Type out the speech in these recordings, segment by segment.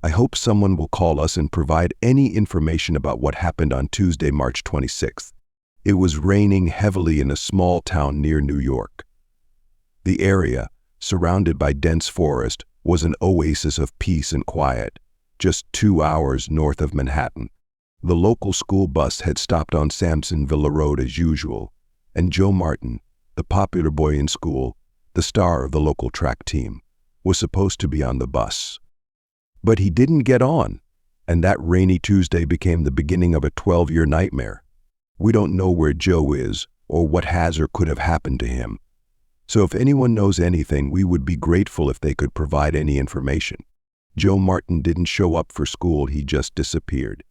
I hope someone will call us and provide any information about what happened on Tuesday, March 26th. It was raining heavily in a small town near New York. The area, surrounded by dense forest, was an oasis of peace and quiet, just 2 hours north of Manhattan. The local school bus had stopped on Sampson Villa Road as usual, and Joe Martin, the popular boy in school, the star of the local track team, was supposed to be on the bus. But he didn't get on, and that rainy Tuesday became the beginning of a 12-year nightmare. We don't know where Joe is or what has or could have happened to him. So if anyone knows anything, we would be grateful if they could provide any information. Joe Martin didn't show up for school, he just disappeared.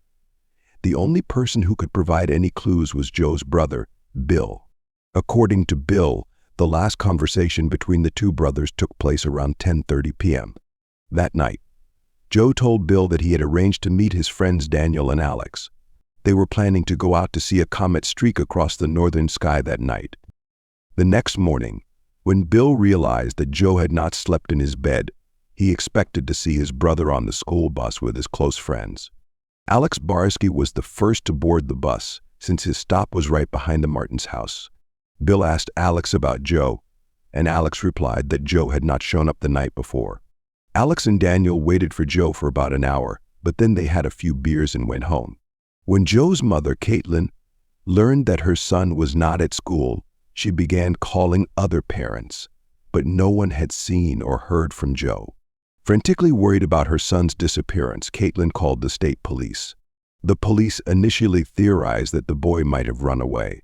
The only person who could provide any clues was Joe's brother, Bill. According to Bill, the last conversation between the two brothers took place around 10:30 p.m. That night, Joe told Bill that he had arranged to meet his friends Daniel and Alex. They were planning to go out to see a comet streak across the northern sky that night. The next morning, when Bill realized that Joe had not slept in his bed, he expected to see his brother on the school bus with his close friends. Alex Barsky was the first to board the bus, since his stop was right behind the Martins' house. Bill asked Alex about Joe, and Alex replied that Joe had not shown up the night before. Alex and Daniel waited for Joe for about an hour, but then they had a few beers and went home. When Joe's mother, Caitlin, learned that her son was not at school, she began calling other parents, but no one had seen or heard from Joe. Frantically worried about her son's disappearance, Caitlin called the state police. The police initially theorized that the boy might have run away.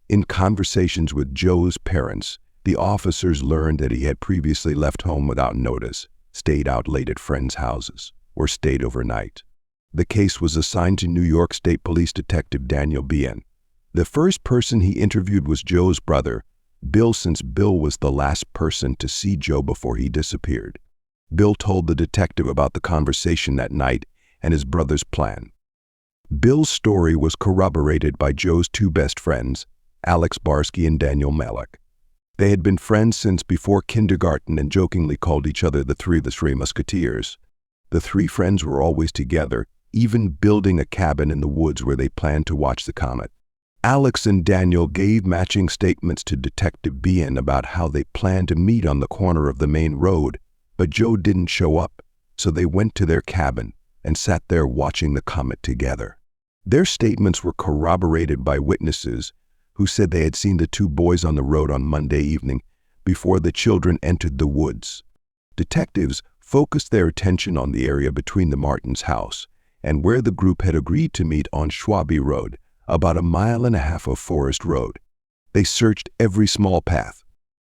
In conversations with Joe's parents, the officers learned that he had previously left home without notice, stayed out late at friends' houses, or stayed overnight. The case was assigned to New York State Police Detective Daniel Bien. The first person he interviewed was Joe's brother, Bill, since Bill was the last person to see Joe before he disappeared. Bill told the detective about the conversation that night and his brother's plan. Bill's story was corroborated by Joe's two best friends, Alex Barsky and Daniel Malik. They had been friends since before kindergarten and jokingly called each other the Three Musketeers. The three friends were always together, even building a cabin in the woods where they planned to watch the comet. Alex and Daniel gave matching statements to Detective Bien about how they planned to meet on the corner of the main road, but Joe didn't show up, so they went to their cabin and sat there watching the comet together. Their statements were corroborated by witnesses who said they had seen the two boys on the road on Monday evening before the children entered the woods. Detectives focused their attention on the area between the Martins' house and where the group had agreed to meet on Schwabe Road, about 1.5 miles of forest road. They searched every small path.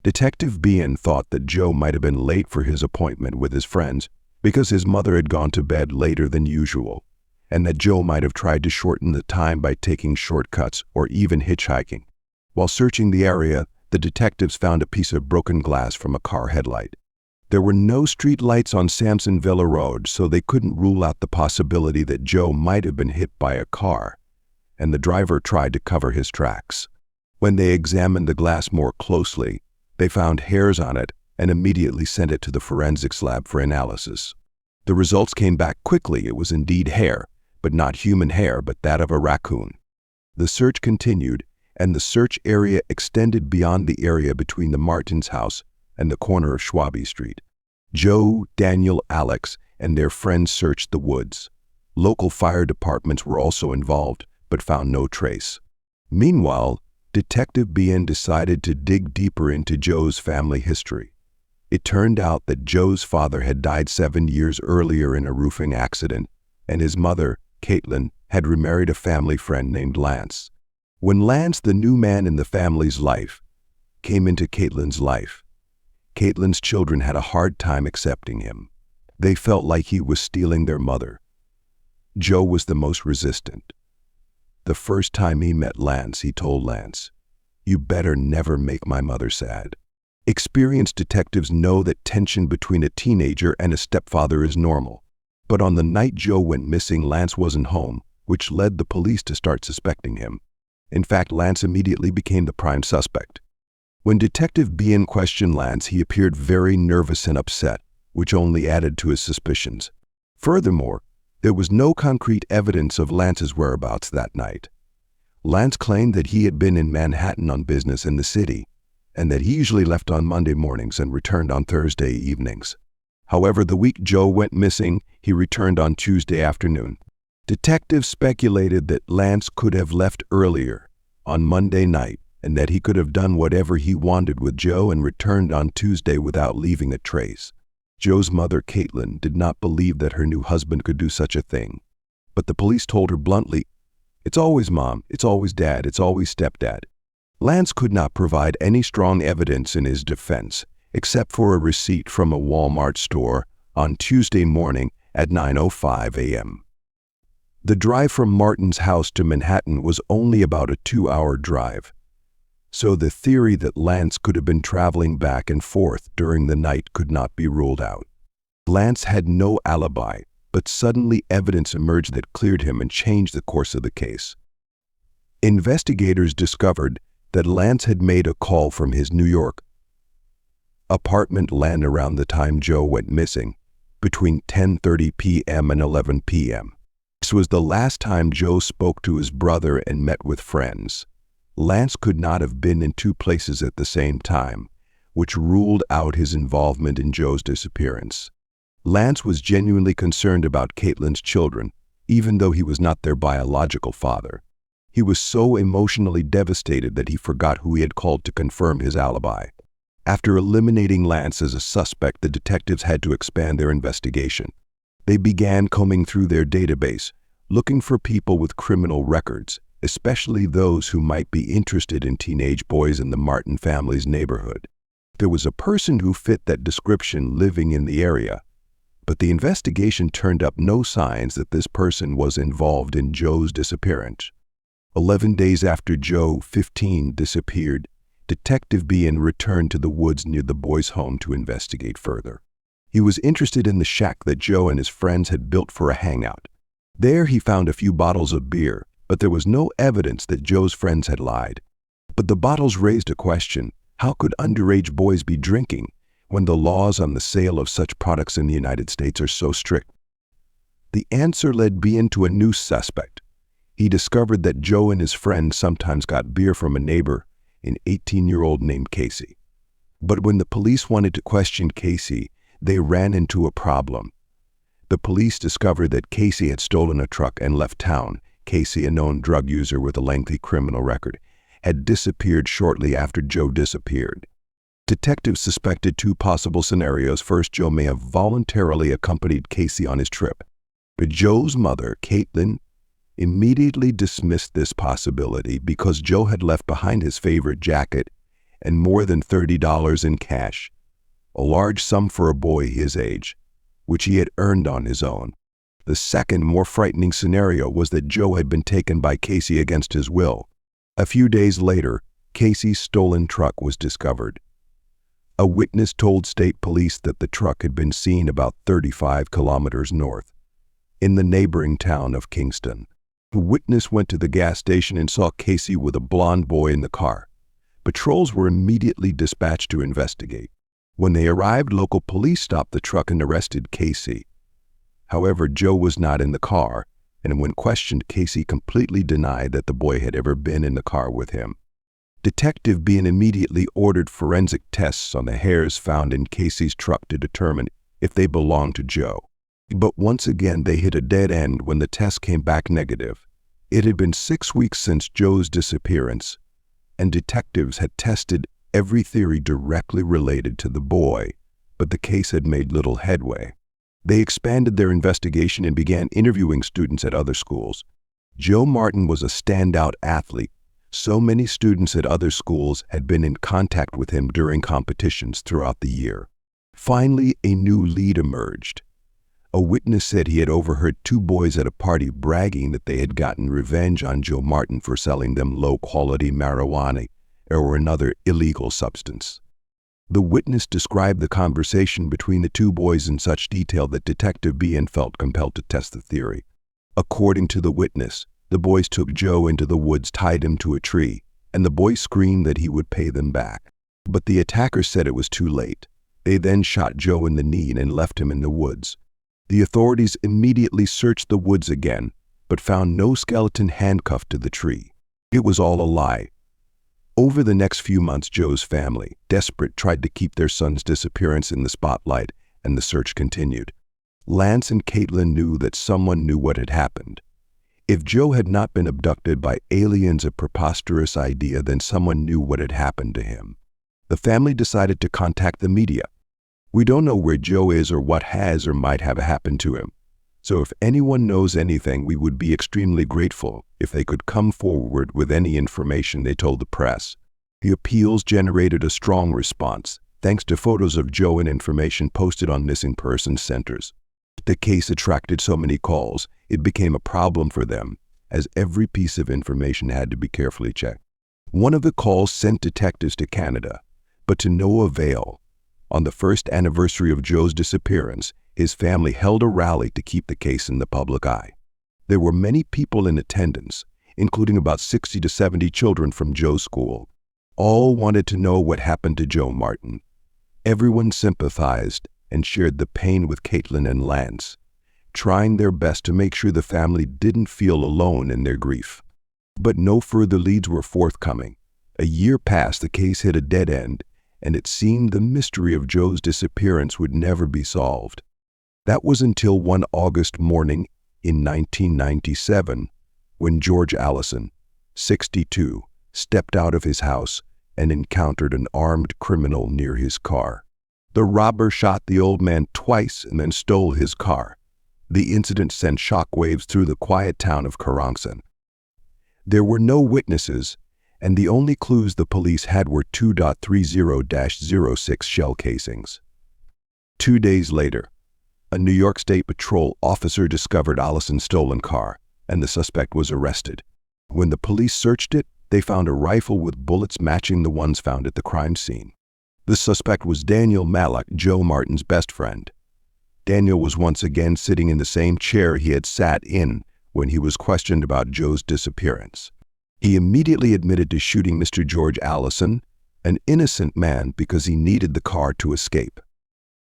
Detective Bien thought that Joe might have been late for his appointment with his friends because his mother had gone to bed later than usual, and that Joe might have tried to shorten the time by taking shortcuts or even hitchhiking. While searching the area, the detectives found a piece of broken glass from a car headlight. There were no street lights on Sampson Villa Road, so they couldn't rule out the possibility that Joe might have been hit by a car, and the driver tried to cover his tracks. When they examined the glass more closely, they found hairs on it and immediately sent it to the forensics lab for analysis. The results came back quickly. It was indeed hair, but not human hair, but that of a raccoon. The search continued, and the search area extended beyond the area between the Martins' house and the corner of Schwabe Street. Joe, Daniel, Alex, and their friends searched the woods. Local fire departments were also involved, but found no trace. Meanwhile, Detective Bien decided to dig deeper into Joe's family history. It turned out that Joe's father had died 7 years earlier in a roofing accident, and his mother, Caitlin, had remarried a family friend named Lance. When Lance, the new man in the family's life, came into Caitlin's life, Caitlin's children had a hard time accepting him. They felt like he was stealing their mother. Joe was the most resistant. The first time he met Lance, he told Lance, "You better never make my mother sad." Experienced detectives know that tension between a teenager and a stepfather is normal. But on the night Joe went missing, Lance wasn't home, which led the police to start suspecting him. In fact, Lance immediately became the prime suspect. When Detective Bien questioned Lance, he appeared very nervous and upset, which only added to his suspicions. Furthermore, there was no concrete evidence of Lance's whereabouts that night. Lance claimed that he had been in Manhattan on business in the city, and that he usually left on Monday mornings and returned on Thursday evenings. However, the week Joe went missing, he returned on Tuesday afternoon. Detectives speculated that Lance could have left earlier, on Monday night, and that he could have done whatever he wanted with Joe and returned on Tuesday without leaving a trace. Joe's mother, Caitlin, did not believe that her new husband could do such a thing. But the police told her bluntly, "It's always mom, it's always dad, it's always stepdad." Lance could not provide any strong evidence in his defense, except for a receipt from a Walmart store on Tuesday morning at 9:05 a.m. The drive from Martin's house to Manhattan was only about a 2-hour drive, so the theory that Lance could have been traveling back and forth during the night could not be ruled out. Lance had no alibi, but suddenly evidence emerged that cleared him and changed the course of the case. Investigators discovered that Lance had made a call from his New York apartment land around the time Joe went missing, between 10:30 p.m. and 11 p.m. This was the last time Joe spoke to his brother and met with friends. Lance could not have been in two places at the same time, which ruled out his involvement in Joe's disappearance. Lance was genuinely concerned about Caitlin's children, even though he was not their biological father. He was so emotionally devastated that he forgot who he had called to confirm his alibi. After eliminating Lance as a suspect, the detectives had to expand their investigation. They began combing through their database, looking for people with criminal records, especially those who might be interested in teenage boys in the Martin family's neighborhood. There was a person who fit that description living in the area, but the investigation turned up no signs that this person was involved in Joe's disappearance. 11 days after Joe, 15, disappeared, Detective Bean returned to the woods near the boy's home to investigate further. He was interested in the shack that Joe and his friends had built for a hangout. There he found a few bottles of beer, but there was no evidence that Joe's friends had lied. But the bottles raised a question: how could underage boys be drinking when the laws on the sale of such products in the United States are so strict? The answer led Bean to a new suspect. He discovered that Joe and his friends sometimes got beer from a neighbor, an 18-year-old named Casey. But when the police wanted to question Casey, they ran into a problem. The police discovered that Casey had stolen a truck and left town. Casey, a known drug user with a lengthy criminal record, had disappeared shortly after Joe disappeared. Detectives suspected two possible scenarios. First, Joe may have voluntarily accompanied Casey on his trip. But Joe's mother, Caitlin, immediately dismissed this possibility because Joe had left behind his favorite jacket and more than $30 in cash, a large sum for a boy his age, which he had earned on his own. The second, more frightening scenario was that Joe had been taken by Casey against his will. A few days later, Casey's stolen truck was discovered. A witness told state police that the truck had been seen about 35 kilometers north, in the neighboring town of Kingston. The witness went to the gas station and saw Casey with a blonde boy in the car. Patrols were immediately dispatched to investigate. When they arrived, local police stopped the truck and arrested Casey. However, Joe was not in the car, and when questioned, Casey completely denied that the boy had ever been in the car with him. Detective Bean immediately ordered forensic tests on the hairs found in Casey's truck to determine if they belonged to Joe. But once again, they hit a dead end when the test came back negative. It had been 6 weeks since Joe's disappearance, and detectives had tested every theory directly related to the boy, but the case had made little headway. They expanded their investigation and began interviewing students at other schools. Joe Martin was a standout athlete. So many students at other schools had been in contact with him during competitions throughout the year. Finally, a new lead emerged. A witness said he had overheard two boys at a party bragging that they had gotten revenge on Joe Martin for selling them low-quality marijuana or another illegal substance. The witness described the conversation between the two boys in such detail that Detective Bean felt compelled to test the theory. According to the witness, the boys took Joe into the woods, tied him to a tree, and the boy screamed that he would pay them back. But the attackers said it was too late. They then shot Joe in the knee and left him in the woods. The authorities immediately searched the woods again, but found no skeleton handcuffed to the tree. It was all a lie. Over the next few months, Joe's family, desperate, tried to keep their son's disappearance in the spotlight, and the search continued. Lance and Caitlin knew that someone knew what had happened. If Joe had not been abducted by aliens, a preposterous idea, then someone knew what had happened to him. The family decided to contact the media. We don't know where Joe is or what has or might have happened to him. So if anyone knows anything, we would be extremely grateful if they could come forward with any information, they told the press. The appeals generated a strong response, thanks to photos of Joe and information posted on missing persons centers. The case attracted so many calls, it became a problem for them, as every piece of information had to be carefully checked. One of the calls sent detectives to Canada, but to no avail. On the first anniversary of Joe's disappearance, his family held a rally to keep the case in the public eye. There were many people in attendance, including about 60 to 70 children from Joe's school. All wanted to know what happened to Joe Martin. Everyone sympathized and shared the pain with Caitlin and Lance, trying their best to make sure the family didn't feel alone in their grief. But no further leads were forthcoming. A year passed, the case hit a dead end, and it seemed the mystery of Joe's disappearance would never be solved. That was until one August morning in 1997, when George Allison, 62, stepped out of his house and encountered an armed criminal near his car. The robber shot the old man twice and then stole his car. The incident sent shockwaves through the quiet town of Karonghsan. There were no witnesses, and the only clues the police had were 2.30-06 shell casings. 2 days later, a New York State Patrol officer discovered Allison's stolen car, and the suspect was arrested. When the police searched it, they found a rifle with bullets matching the ones found at the crime scene. The suspect was Daniel Malak, Joe Martin's best friend. Daniel was once again sitting in the same chair he had sat in when he was questioned about Joe's disappearance. He immediately admitted to shooting Mr. George Allison, an innocent man, because he needed the car to escape.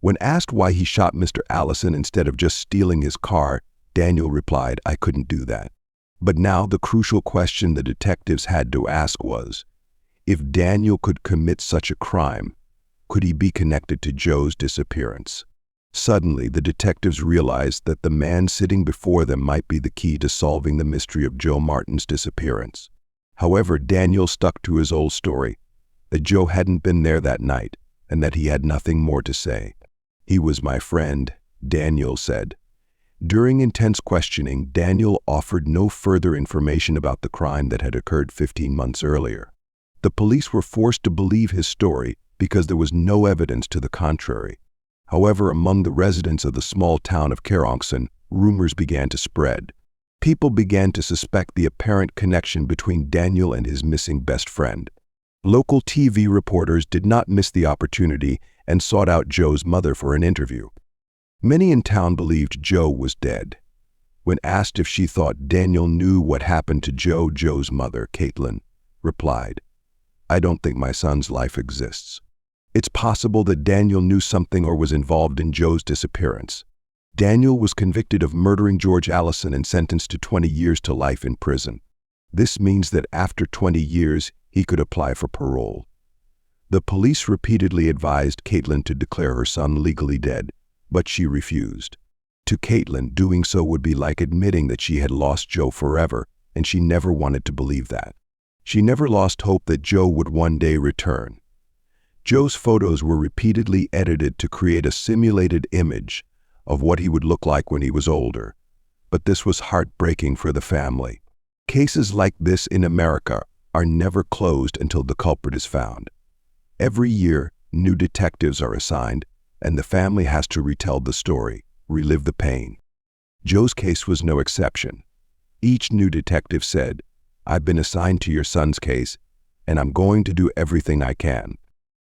When asked why he shot Mr. Allison instead of just stealing his car, Daniel replied, "I couldn't do that." But now the crucial question the detectives had to ask was, if Daniel could commit such a crime, could he be connected to Joe's disappearance? Suddenly, the detectives realized that the man sitting before them might be the key to solving the mystery of Joe Martin's disappearance. However, Daniel stuck to his old story, that Joe hadn't been there that night and that he had nothing more to say. "He was my friend," Daniel said. During intense questioning, Daniel offered no further information about the crime that had occurred 15 months earlier. The police were forced to believe his story because there was no evidence to the contrary. However, among the residents of the small town of Karonghsan, rumors began to spread. People began to suspect the apparent connection between Daniel and his missing best friend. Local TV reporters did not miss the opportunity and sought out Joe's mother for an interview. Many in town believed Joe was dead. When asked if she thought Daniel knew what happened to Joe, Joe's mother, Caitlin, replied, "I don't think my son's life exists." It's possible that Daniel knew something or was involved in Joe's disappearance. Daniel was convicted of murdering George Allison and sentenced to 20 years to life in prison. This means that after 20 years, he could apply for parole. The police repeatedly advised Caitlin to declare her son legally dead, but she refused. To Caitlin, doing so would be like admitting that she had lost Joe forever, and she never wanted to believe that. She never lost hope that Joe would one day return. Joe's photos were repeatedly edited to create a simulated image of what he would look like when he was older, but this was heartbreaking for the family. Cases like this in America are never closed until the culprit is found. Every year, new detectives are assigned, and the family has to retell the story, relive the pain. Joe's case was no exception. Each new detective said, "I've been assigned to your son's case, and I'm going to do everything I can."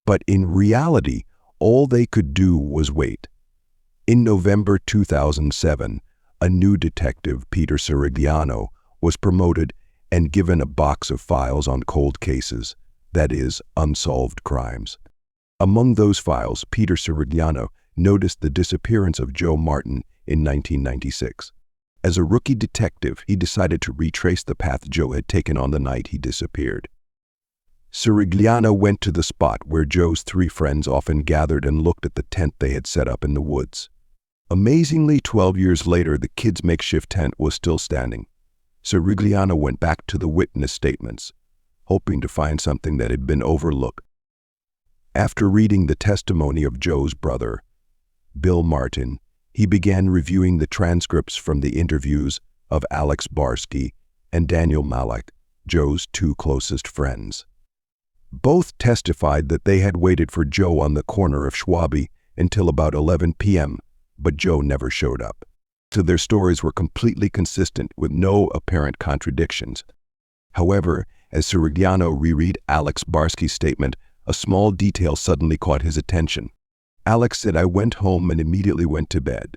But in reality, all they could do was wait. In November 2007, a new detective, Peter Sirigliano, was promoted and given a box of files on cold cases, that is, unsolved crimes. Among those files, Peter Sirigliano noticed the disappearance of Joe Martin in 1996. As a rookie detective, he decided to retrace the path Joe had taken on the night he disappeared. Sirigliano went to the spot where Joe's three friends often gathered and looked at the tent they had set up in the woods. Amazingly, 12 years later, the kids' makeshift tent was still standing. Sirigliano went back to the witness statements, hoping to find something that had been overlooked. After reading the testimony of Joe's brother, Bill Martin, he began reviewing the transcripts from the interviews of Alex Barsky and Daniel Malek, Joe's two closest friends. Both testified that they had waited for Joe on the corner of Schwabe until about 11 p.m., but Joe never showed up. So their stories were completely consistent with no apparent contradictions. However, as Sirigliano reread Alex Barsky's statement, a small detail suddenly caught his attention. Alex said, "I went home and immediately went to bed."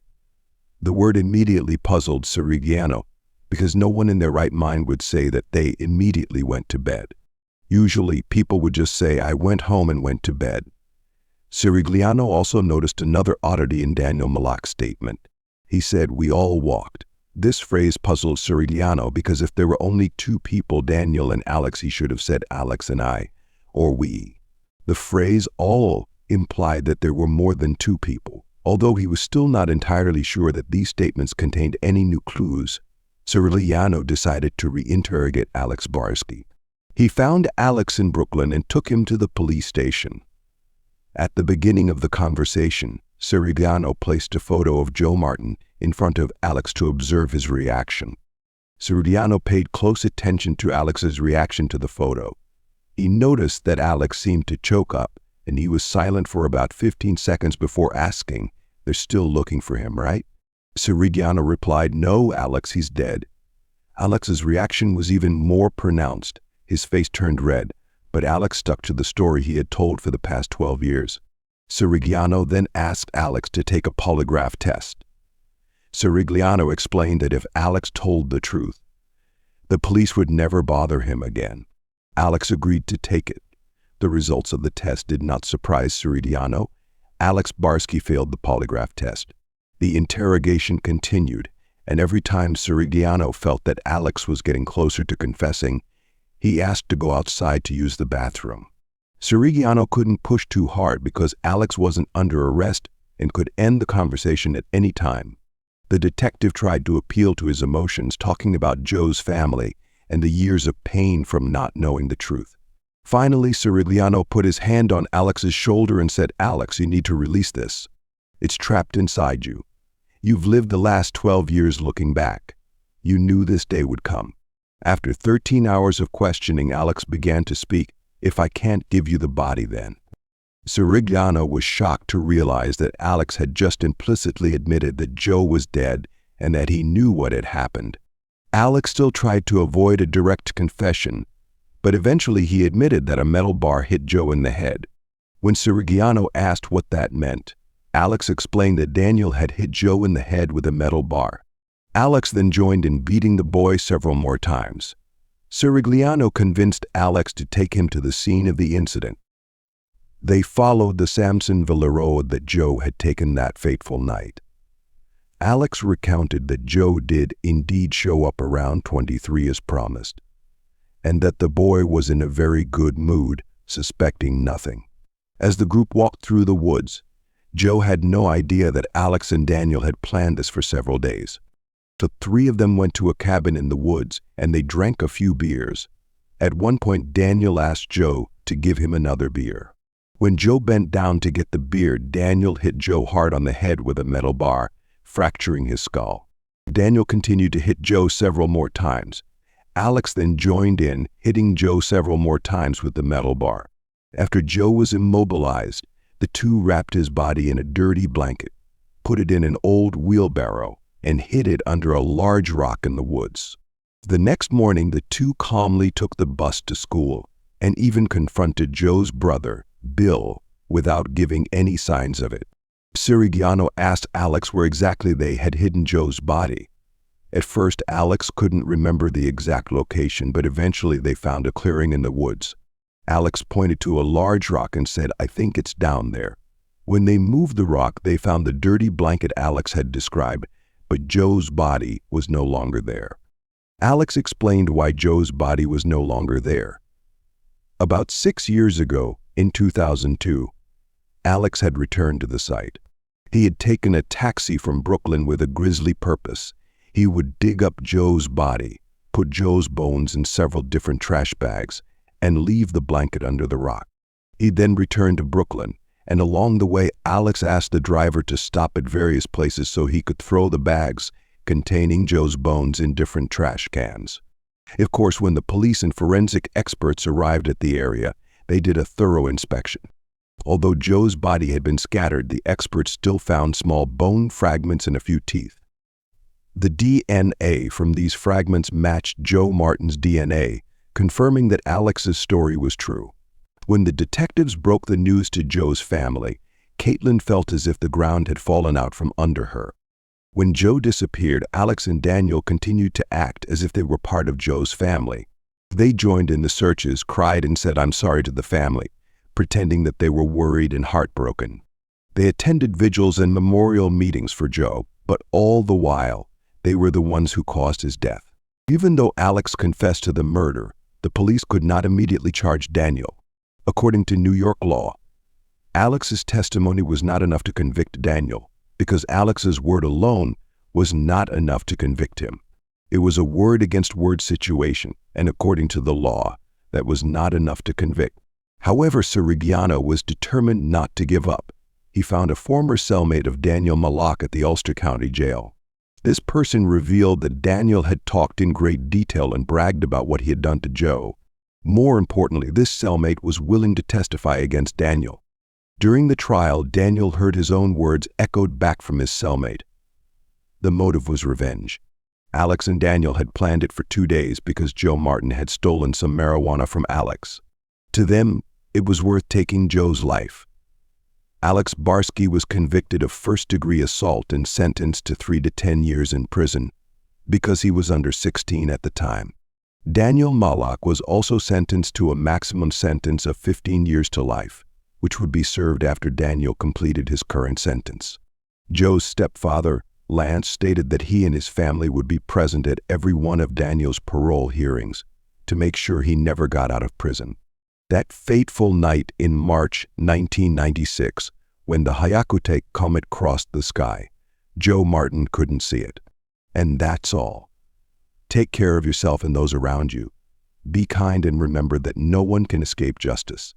The word immediately puzzled Sirigliano because no one in their right mind would say that they immediately went to bed. Usually, people would just say, "I went home and went to bed." Sirigliano also noticed another oddity in Daniel Malek's statement. He said, "We all walked." This phrase puzzled Sirigliano because if there were only two people, Daniel and Alex, he should have said Alex and I, or we. The phrase all implied that there were more than two people. Although he was still not entirely sure that these statements contained any new clues, Sirigliano decided to reinterrogate Alex Barsky. He found Alex in Brooklyn and took him to the police station. At the beginning of the conversation, Sirigliano placed a photo of Joe Martin in front of Alex to observe his reaction. Sirigliano paid close attention to Alex's reaction to the photo. He noticed that Alex seemed to choke up, and he was silent for about 15 seconds before asking, "They're still looking for him, right?" Sirigliano replied, "No, Alex, he's dead." Alex's reaction was even more pronounced. His face turned red, but Alex stuck to the story he had told for the past 12 years. Sirigliano then asked Alex to take a polygraph test. Sirigliano explained that if Alex told the truth, the police would never bother him again. Alex agreed to take it. The results of the test did not surprise Sirigliano. Alex Barsky failed the polygraph test. The interrogation continued, and every time Sirigliano felt that Alex was getting closer to confessing, he asked to go outside to use the bathroom. Sirigliano couldn't push too hard because Alex wasn't under arrest and could end the conversation at any time. The detective tried to appeal to his emotions, talking about Joe's family and the years of pain from not knowing the truth. Finally, Sirigliano put his hand on Alex's shoulder and said, "Alex, you need to release this. It's trapped inside you. You've lived the last 12 years looking back. You knew this day would come." After 13 hours of questioning, Alex began to speak. "If I can't give you the body, then." Sirigliano was shocked to realize that Alex had just implicitly admitted that Joe was dead and that he knew what had happened. Alex still tried to avoid a direct confession, but eventually he admitted that a metal bar hit Joe in the head. When Sirigliano asked what that meant, Alex explained that Daniel had hit Joe in the head with a metal bar. Alex then joined in beating the boy several more times. Sirigliano convinced Alex to take him to the scene of the incident. They followed the Samsonville road that Joe had taken that fateful night. Alex recounted that Joe did indeed show up around 23 as promised, and that the boy was in a very good mood, suspecting nothing. As the group walked through the woods, Joe had no idea that Alex and Daniel had planned this for several days. The three of them went to a cabin in the woods, and they drank a few beers. At one point, Daniel asked Joe to give him another beer. When Joe bent down to get the beer, Daniel hit Joe hard on the head with a metal bar, fracturing his skull. Daniel continued to hit Joe several more times. Alex then joined in, hitting Joe several more times with the metal bar. After Joe was immobilized, the two wrapped his body in a dirty blanket, put it in an old wheelbarrow, and hid it under a large rock in the woods. The next morning, the two calmly took the bus to school and even confronted Joe's brother, Bill, without giving any signs of it. Sirigliano asked Alex where exactly they had hidden Joe's body. At first, Alex couldn't remember the exact location, but eventually they found a clearing in the woods. Alex pointed to a large rock and said, "I think it's down there." When they moved the rock, they found the dirty blanket Alex had described, but Joe's body was no longer there. Alex explained why Joe's body was no longer there. About 6 years ago, in 2002, Alex had returned to the site. He had taken a taxi from Brooklyn with a grisly purpose. He would dig up Joe's body, put Joe's bones in several different trash bags, and leave the blanket under the rock. He then returned to Brooklyn, and along the way, Alex asked the driver to stop at various places so he could throw the bags containing Joe's bones in different trash cans. Of course, when the police and forensic experts arrived at the area, they did a thorough inspection. Although Joe's body had been scattered, the experts still found small bone fragments and a few teeth. The DNA from these fragments matched Joe Martin's DNA, confirming that Alex's story was true. When the detectives broke the news to Joe's family, Caitlin felt as if the ground had fallen out from under her. When Joe disappeared, Alex and Daniel continued to act as if they were part of Joe's family. They joined in the searches, cried and said "I'm sorry" to the family, pretending that they were worried and heartbroken. They attended vigils and memorial meetings for Joe, but all the while, they were the ones who caused his death. Even though Alex confessed to the murder, the police could not immediately charge Daniel. According to New York law, Alex's testimony was not enough to convict Daniel, because Alex's word alone was not enough to convict him. It was a word-against-word situation, and according to the law, that was not enough to convict. However, Sirigliano was determined not to give up. He found a former cellmate of Daniel Malak at the Ulster County Jail. This person revealed that Daniel had talked in great detail and bragged about what he had done to Joe. More importantly, this cellmate was willing to testify against Daniel. During the trial, Daniel heard his own words echoed back from his cellmate. The motive was revenge. Alex and Daniel had planned it for 2 days because Joe Martin had stolen some marijuana from Alex. To them, it was worth taking Joe's life. Alex Barsky was convicted of first-degree assault and sentenced to 3 to 10 years in prison because he was under 16 at the time. Daniel Malak was also sentenced to a maximum sentence of 15 years to life, which would be served after Daniel completed his current sentence. Joe's stepfather, Lance, stated that he and his family would be present at every one of Daniel's parole hearings to make sure he never got out of prison. That fateful night in March 1996, when the Hyakutake comet crossed the sky, Joe Martin couldn't see it. And that's all. Take care of yourself and those around you. Be kind and remember that no one can escape justice.